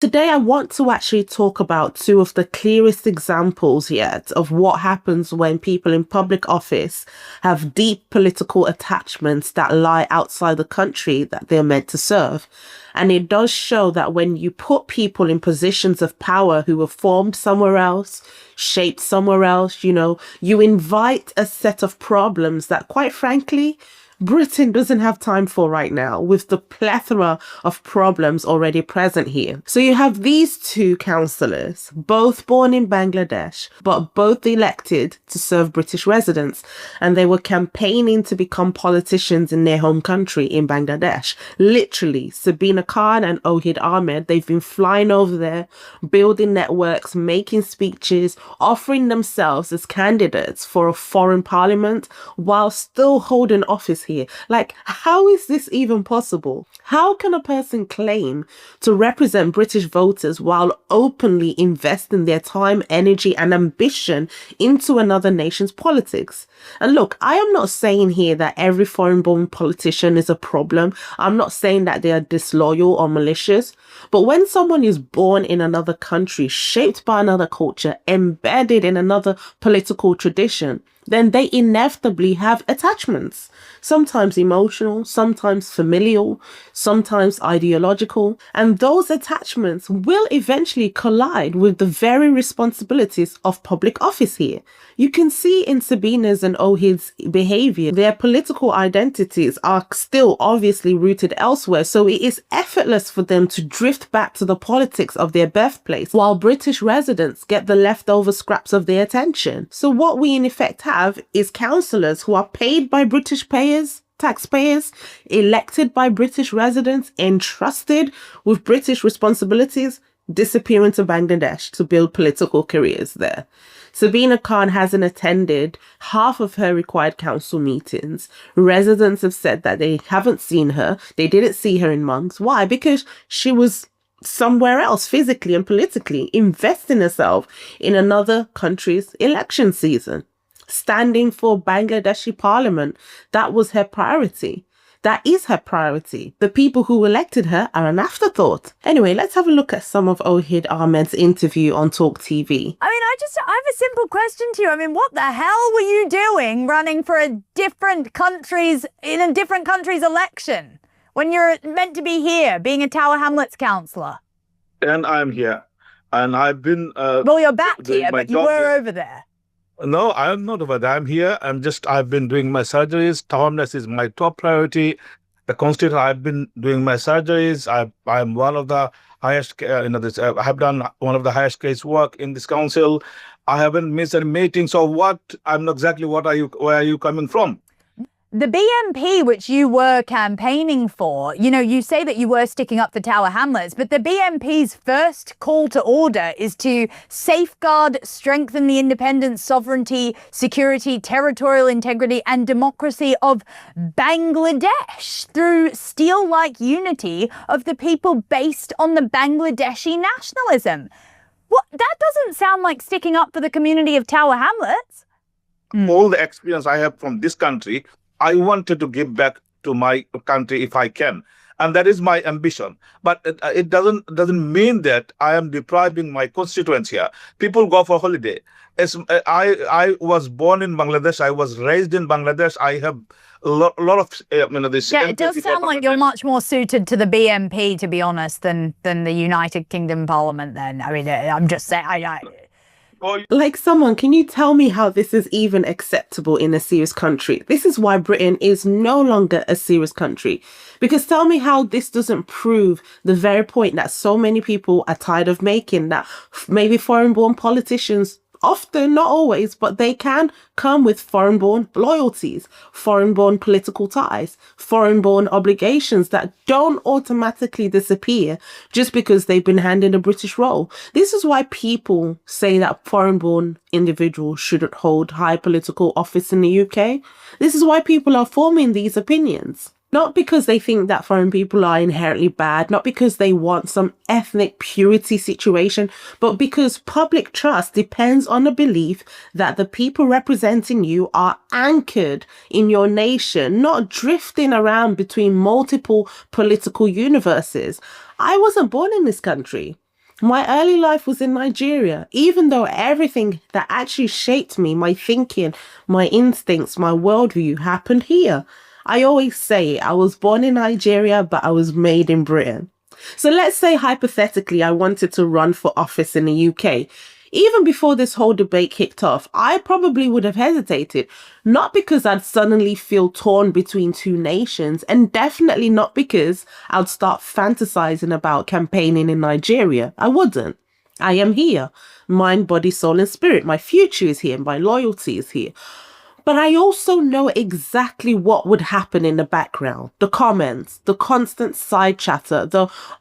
Today, I want to actually talk about two of the clearest examples yet of what happens when people in public office have deep political attachments that lie outside the country that they're meant to serve. And it does show that when you put people in positions of power who were formed somewhere else, shaped somewhere else, you invite a set of problems that, quite frankly, Britain doesn't have time for right now, with the plethora of problems already present here. So you have these two councillors, both born in Bangladesh, but both elected to serve British residents, and they were campaigning to become politicians in their home country in Bangladesh. Literally, Sabina and Ohid Ahmed, they've been flying over there, building networks, making speeches, offering themselves as candidates for a foreign parliament while still holding office here. Like, how is this even possible? How can a person claim to represent British voters while openly investing their time, energy, and ambition into another nation's politics? And look, I am not saying here that every foreign-born politician is a problem. I'm not saying that they are disloyal or malicious. But when someone is born in another country, shaped by another culture, embedded in another political tradition, then they inevitably have attachments, sometimes emotional, sometimes familial, sometimes ideological, and those attachments will eventually collide with the very responsibilities of public office here. You can see in Sabina's and Ohid's behavior, their political identities are still obviously rooted elsewhere, so it is effortless for them to drift back to the politics of their birthplace, while British residents get the leftover scraps of their attention. So what we in effect have is councillors who are paid by British taxpayers, elected by British residents, entrusted with British responsibilities, disappearing to Bangladesh to build political careers there. Sabina hasn't attended half of her required council meetings. Residents have said that they haven't seen her. They didn't see her in months. Why? Because she was somewhere else physically and politically, investing herself in another country's election season. Standing for Bangladeshi parliament, that was her priority. That is her priority. The people who elected her are an afterthought. Anyway, let's have a look at some of Ohid Ahmed's interview on TalkTV. I have a simple question to you. What the hell were you doing running for in a different country's election when you're meant to be here, being a Tower Hamlets councillor? And I'm here. And I've been... well, you're back here, but you were over there. No, I'm not over there. I'm here. I've been doing my surgeries. Townless is my top priority. The constituent, I've been doing my surgeries. I'm one of the highest, I have done one of the highest case work in this council. I haven't missed any meetings. So I'm not exactly where are you coming from? The BNP, which you were campaigning for, you say that you were sticking up for Tower Hamlets, but the BNP's first call to order is to safeguard, strengthen the independence, sovereignty, security, territorial integrity, and democracy of Bangladesh through steel-like unity of the people based on the Bangladeshi nationalism. That doesn't sound like sticking up for the community of Tower Hamlets. All the experience I have from this country, I wanted to give back to my country if I can. And that is my ambition. But it doesn't mean that I am depriving my constituents here. People go for holiday. I was born in Bangladesh. I was raised in Bangladesh. I have a lot of this. Yeah, it does sound like you're much more suited to the BNP, to be honest, than the United Kingdom Parliament. Then I'm just saying. Like, someone, can you tell me how this is even acceptable in a serious country? This is why Britain is no longer a serious country. Because tell me how this doesn't prove the very point that so many people are tired of making, that maybe foreign-born politicians, often, not always, but they can come with foreign-born loyalties, foreign-born political ties, foreign-born obligations that don't automatically disappear just because they've been handed a British role. This is why people say that foreign-born individuals shouldn't hold high political office in the UK. This is why people are forming these opinions. Not because they think that foreign people are inherently bad, not because they want some ethnic purity situation, but because public trust depends on the belief that the people representing you are anchored in your nation, not drifting around between multiple political universes. I wasn't born in this country. My early life was in Nigeria, even though everything that actually shaped me, my thinking, my instincts, my worldview, happened here. I always say I was born in Nigeria, but I was made in Britain. So let's say hypothetically I wanted to run for office in the UK. Even before this whole debate kicked off, I probably would have hesitated. Not because I'd suddenly feel torn between two nations, and definitely not because I'd start fantasizing about campaigning in Nigeria. I wouldn't. I am here. Mind, body, soul, and spirit. My future is here. My loyalty is here. But I also know exactly what would happen in the background. The comments, the constant side chatter,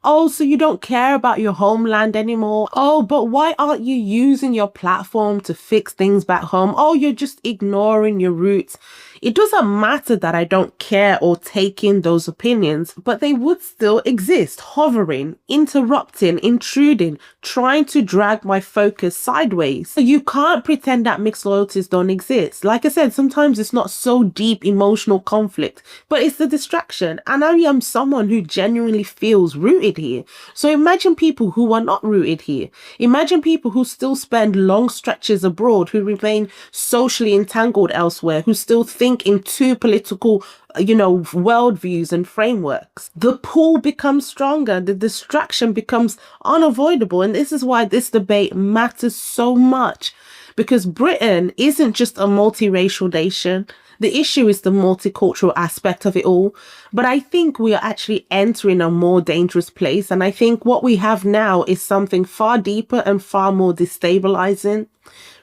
oh, so you don't care about your homeland anymore? Oh, but why aren't you using your platform to fix things back home? Oh, you're just ignoring your roots. It doesn't matter that I don't care or take in those opinions, but they would still exist, hovering, interrupting, intruding, trying to drag my focus sideways. So you can't pretend that mixed loyalties don't exist. Like I said, sometimes it's not so deep emotional conflict, but it's the distraction. And I am someone who genuinely feels rooted here. So imagine people who are not rooted here. Imagine people who still spend long stretches abroad, who remain socially entangled elsewhere, who still think in two political, worldviews and frameworks. The pull becomes stronger, the distraction becomes unavoidable. And this is why this debate matters so much, because Britain isn't just a multiracial nation. The issue is the multicultural aspect of it all. But I think we are actually entering a more dangerous place. And I think what we have now is something far deeper and far more destabilizing.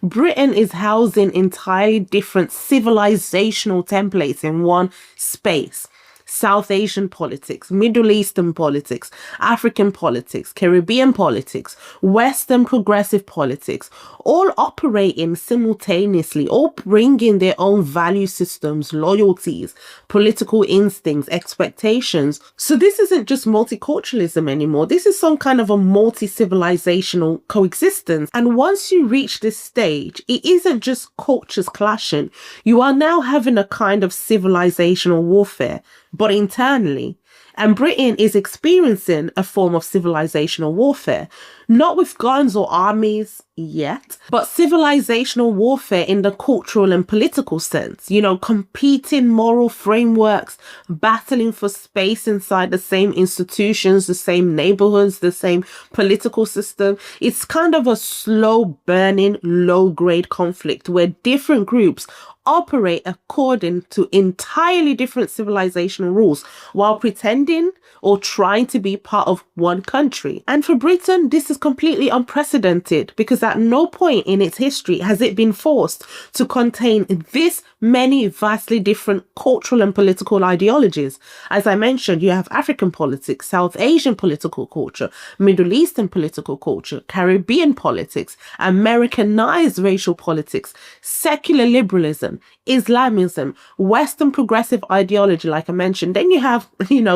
Britain is housing entirely different civilizational templates in one space. South Asian politics, Middle Eastern politics, African politics, Caribbean politics, Western progressive politics, all operating simultaneously, all bringing their own value systems, loyalties, political instincts, expectations. So this isn't just multiculturalism anymore. This is some kind of a multi-civilisational coexistence. And once you reach this stage, it isn't just cultures clashing. You are now having a kind of civilizational warfare, but internally. And Britain is experiencing a form of civilizational warfare, not with guns or armies yet, but civilizational warfare in the cultural and political sense. Competing moral frameworks, battling for space inside the same institutions, the same neighborhoods, the same political system. It's kind of a slow burning, low grade conflict where different groups operate according to entirely different civilizational rules while pretending or trying to be part of one country. And for Britain, this is completely unprecedented, because at no point in its history has it been forced to contain this many vastly different cultural and political ideologies. As I mentioned, you have African politics, South Asian political culture, Middle Eastern political culture, Caribbean politics, Americanized racial politics, secular liberalism, Islamism, Western progressive ideology, like I mentioned. Then you have,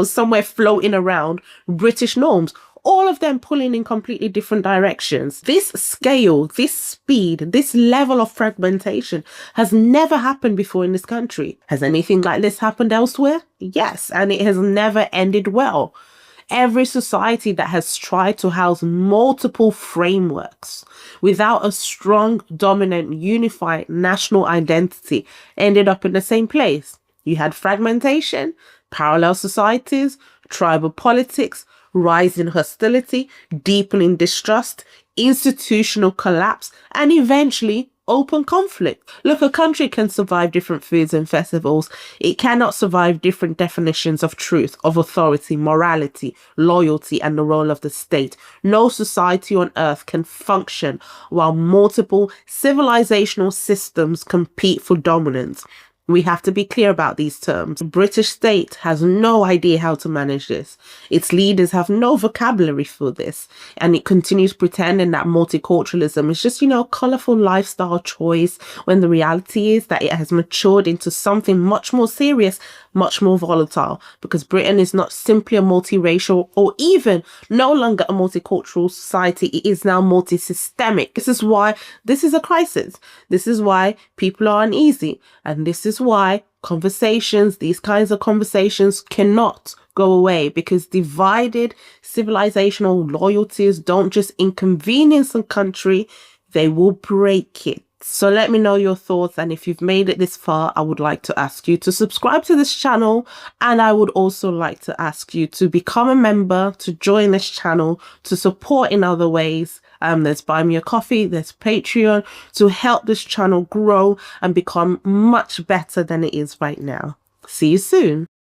somewhere floating around British norms, all of them pulling in completely different directions. This scale, this speed, this level of fragmentation has never happened before in this country. Has anything like this happened elsewhere? Yes, and it has never ended well. Every society that has tried to house multiple frameworks without a strong, dominant, unified national identity ended up in the same place. You had fragmentation, parallel societies, tribal politics, rising hostility, deepening distrust, institutional collapse, and eventually open conflict. Look, a country can survive different foods and festivals. It cannot survive different definitions of truth, of authority, morality, loyalty, and the role of the state. No society on earth can function while multiple civilizational systems compete for dominance. We have to be clear about these terms. The British state has no idea how to manage this. Its leaders have no vocabulary for this. And it continues pretending that multiculturalism is just, colourful lifestyle choice, when the reality is that it has matured into something much more serious, much more volatile, because Britain is not simply a multiracial or even no longer a multicultural society. It is now multi-systemic. This is why this is a crisis. This is why people are uneasy. And this is is why these kinds of conversations cannot go away, because divided civilizational loyalties don't just inconvenience a country, they will break it. So let me know your thoughts, and if you've made it this far, I would like to ask you to subscribe to this channel, and I would also like to ask you to become a member, to join this channel, to support in other ways. There's Buy Me a Coffee, there's Patreon, to help this channel grow and become much better than it is right now. See you soon.